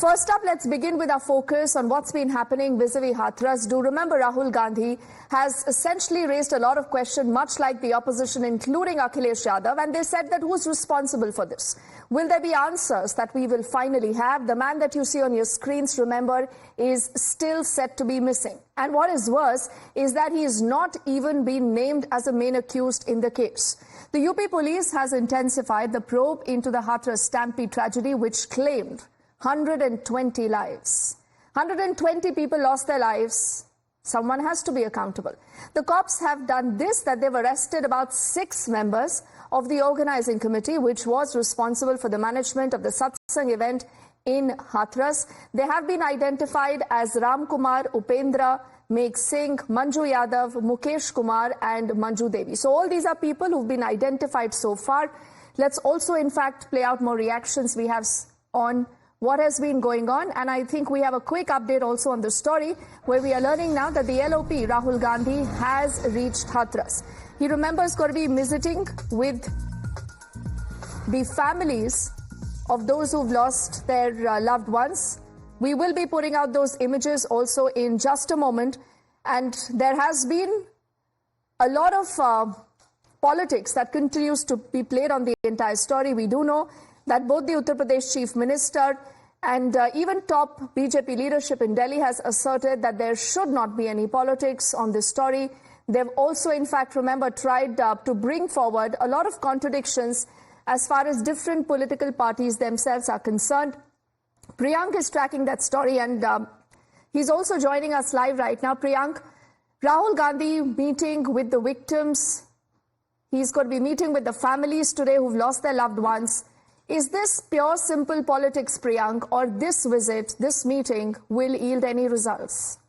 First up, let's begin with our focus on what's been happening vis-a-vis Hathras. Do remember Rahul Gandhi has essentially raised a lot of questions, much like the opposition, including Akhilesh Yadav, and they said that who's responsible for this? Will there be answers that we will finally have? The man that you see on your screens, remember, is still set to be missing. And what is worse is that he is not even been named as a main accused in the case. The UP police has intensified the probe into the Hathras stampede tragedy, which claimed 120 lives. 120 people lost their lives. Someone has to be accountable. The cops have done this, that they've arrested about 6 members of the organizing committee, which was responsible for the management of the satsang event in Hathras. They have been identified as Ram Kumar, Upendra, Megh Singh, Manju Yadav, Mukesh Kumar and Manju Devi. So all these are people who've been identified so far. Let's also, in fact, play out more reactions we have on what has been going on. And I think we have a quick update also on the story, where we are learning now that the LOP, Rahul Gandhi, has reached Hathras. He remembers going to be visiting with the families of those who've lost their loved ones. We will be putting out those images also in just a moment. And there has been a lot of politics that continues to be played on the entire story. We do know that both the Uttar Pradesh Chief Minister and even top BJP leadership in Delhi has asserted that there should not be any politics on this story. They've also, in fact, remember, tried to bring forward a lot of contradictions as far as different political parties themselves are concerned. Priyank is tracking that story, and he's also joining us live right now. Priyank, Rahul Gandhi meeting with the victims. He's going to be meeting with the families today who've lost their loved ones. Is this pure, simple politics, Priyank, or this visit, this meeting, will yield any results?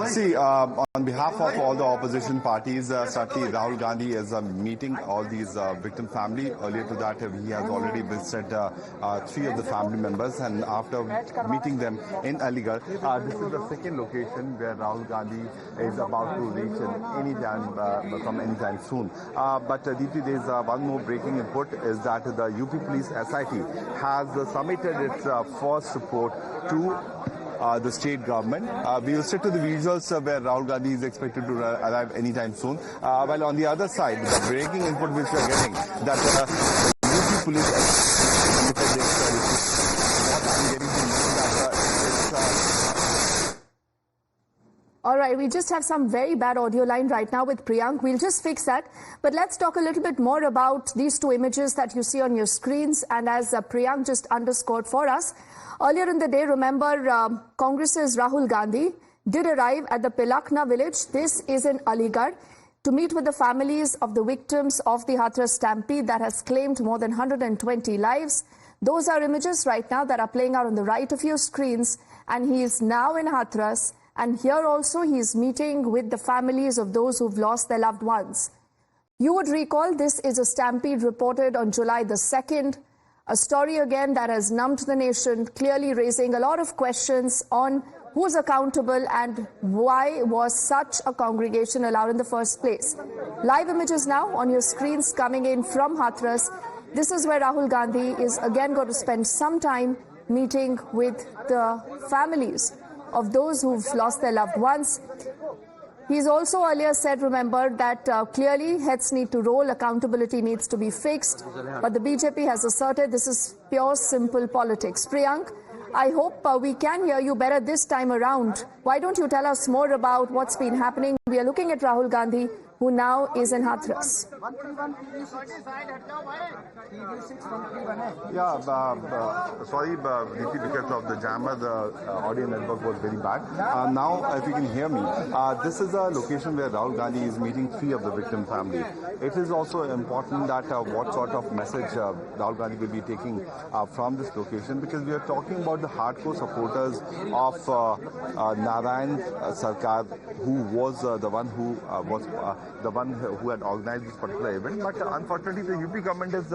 See, on behalf of all the opposition parties, certainly Rahul Gandhi is meeting all these victim family. Earlier to that, he has already visited 3 of the family members, and after meeting them in Aligarh, this is the second location where Rahul Gandhi is about to reach from any time soon. But Deepthi, there is one more breaking input, is that the UP Police SIT has submitted its first report to the state government. We will stick to the visuals where Rahul Gandhi is expected to arrive anytime soon. While on the other side, the breaking input which we are getting, that the UP police All right, we just have some very bad audio line right now with Priyank. We'll just fix that. But let's talk a little bit more about these 2 images that you see on your screens. And as Priyank just underscored for us, earlier in the day, remember, Congress's Rahul Gandhi did arrive at the Pilakna village. This is in Aligarh, to meet with the families of the victims of the Hathras stampede that has claimed more than 120 lives. Those are images right now that are playing out on the right of your screens. And he is now in Hathras. And here also he is meeting with the families of those who've lost their loved ones. You would recall this is a stampede reported on July the 2nd. A story again that has numbed the nation, clearly raising a lot of questions on who's accountable and why was such a congregation allowed in the first place. Live images now on your screens coming in from Hathras. This is where Rahul Gandhi is again going to spend some time meeting with the families of those who've lost their loved ones. He's also earlier said, remember, that clearly heads need to roll, accountability needs to be fixed. But the BJP has asserted this is pure, simple politics. Priyank, I hope we can hear you better this time around. Why don't you tell us more about what's been happening? We are looking at Rahul Gandhi, who now is in Hathras. Yeah, sorry, because of the jammer, the audio network was very bad. Now, if you can hear me, this is a location where Rahul Gandhi is meeting 3 of the victim family. It is also important that what sort of message Rahul Gandhi will be taking from this location, because we are talking about the hardcore supporters of Narayan Sarkar, who was the one who was the one who had organized this particular event. But unfortunately, the UP government is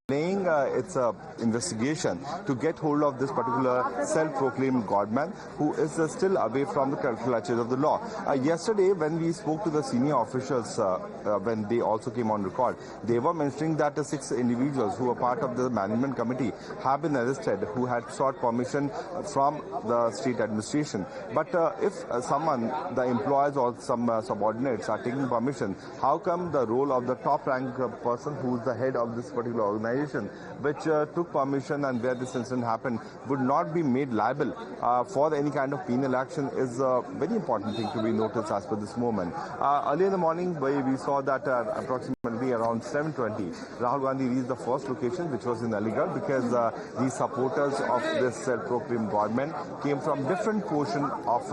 delaying its investigation to get hold of this particular self-proclaimed godman who is still away from the clutches of the law. Yesterday, when we spoke to the senior officials, when they also came on record, they were mentioning that 6 individuals who were part of the management committee have been arrested, who had sought permission from the state administration. But if someone, the employees or some subordinates are taking permission, how come the role of the top-ranked person who is the head of this particular organization, which took permission and where this incident happened, would not be made liable for any kind of penal action is a very important thing to be noticed as per this moment. Early in the morning, we saw that approximately around 7:20, Rahul Gandhi reached the first location, which was in Aligarh, because the supporters of this self-proclaimed government came from different portions of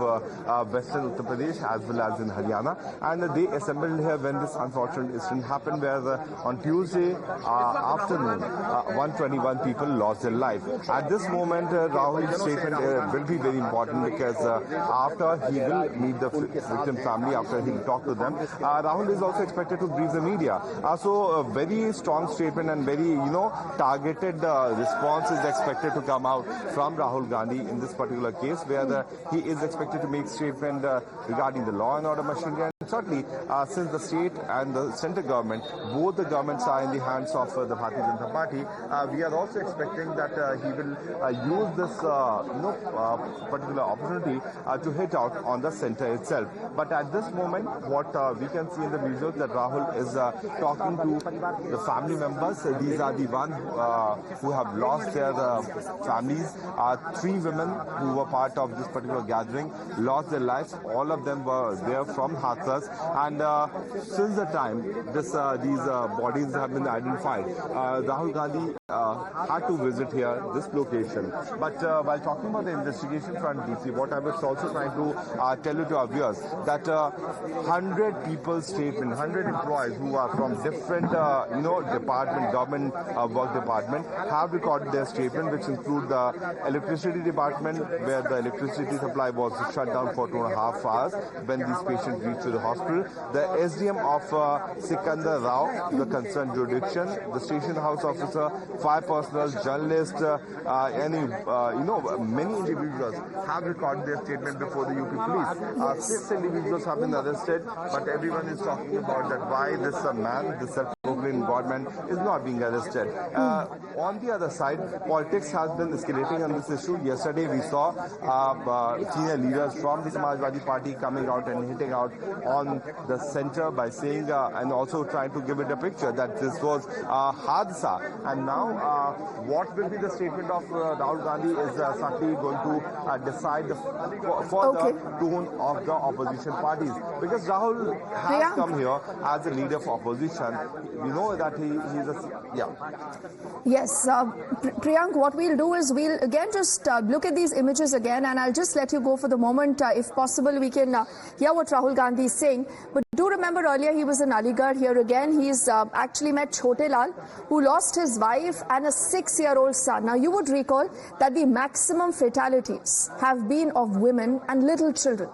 western Uttar Pradesh as well as in Haryana, and they assembled here when this unfortunate incident happened, where on Tuesday afternoon, 121 people lost their life. At this moment, Rahul's statement will be very important, because after he will meet the victim family, after he will talk to them, Rahul is also expected to brief the media. So a very strong statement and very, targeted response is expected to come out from Rahul Gandhi in this particular case, where he is expected to make statement regarding the law and order machinery. And certainly, since the state and the central government, both the governments are in the hands of the Bharatiya Janata Party, we are also expecting that he will use this particular opportunity to hit out on the center itself. But at this moment, what we can see in the visuals, that Rahul is talking to the family members. These are the ones who have lost their families. 3 women who were part of this particular gathering lost their lives. All of them were there from Hathras, and since the time these bodies have been identified, Rahul Gandhi had to visit here, this location. But while talking about the investigation front, DC, what I was also trying to tell you to our viewers, that 100 people's statement, 100 employees who are from different, department, government work department, have recorded their statement, which include the electricity department, where the electricity supply was shut down for 2.5 hours when these patients reached to the hospital. The SDM of Sikandar Rao, the concerned jurisdiction, the station house officer, fire personnel, journalists, many individuals have recorded their statement before the UP police. 6 individuals have been arrested, but everyone is talking about that why this man, this self-proclaimed godman, is not being arrested. On the other side, politics has been escalating on this issue. Yesterday, we saw senior leaders from the Samajwadi Party coming out and hitting out on the center by saying and also trying to give it a picture that this was a hadsa. And now, what will be the statement of Rahul Gandhi is certainly going to decide the further tone of the opposition parties. Because Rahul has come here as a leader of opposition. We know that he is a... Yeah. Yes, Priyank, what we'll do is we'll again just look at these images again, and I'll just let you go for the moment. If possible, we can hear what Rahul Gandhi is saying. But do remember earlier he was in Aligarh. Here again, he's actually met Chote Lal, who lost his wife and a 6-year-old son. Now, you would recall that the maximum fatalities have been of women and little children.